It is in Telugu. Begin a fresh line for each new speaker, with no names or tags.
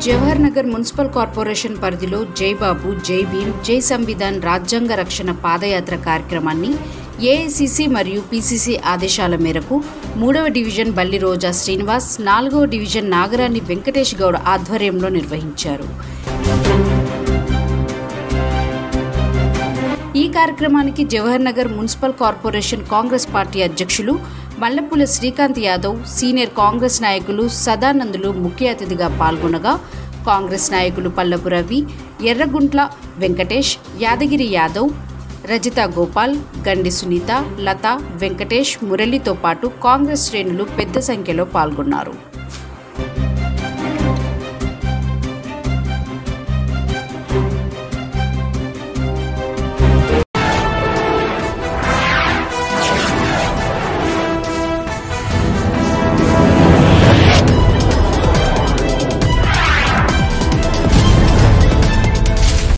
జవహర్ నగర్ మున్సిపల్ కార్పొరేషన్ పరిధిలో జై బాబు, జై భీమ్, జై సంవిధాన్, రాజ్యాంగ రక్షణ పాదయాత్ర కార్యక్రమాన్ని ఏఐసిసి మరియు పిసిసి ఆదేశాల మేరకు 3వ డివిజన్ బల్లి రోజా శ్రీనివాస్, 4వ డివిజన్ నాగరాణి వెంకటేష్ గౌడ్ ఆధ్వర్యంలో నిర్వహించారు. ఈ కార్యక్రమానికి Jawahar Nagar municipal corporation Congress party అధ్యక్షులు మల్లెపూల శ్రీకాంత్ యాదవ్, సీనియర్ కాంగ్రెస్ నాయకులు సదానందులు ముఖ్య అతిథిగా పాల్గొనగా కాంగ్రెస్ నాయకులు పల్లపు రవి, ఎర్రగుంట్ల వెంకటేష్, యాదగిరి యాదవ్, రజిత గోపాల్, గండి సునీత, లత, వెంకటేష్, మురళితో పాటు కాంగ్రెస్ శ్రేణులు పెద్ద సంఖ్యలో పాల్గొన్నారు.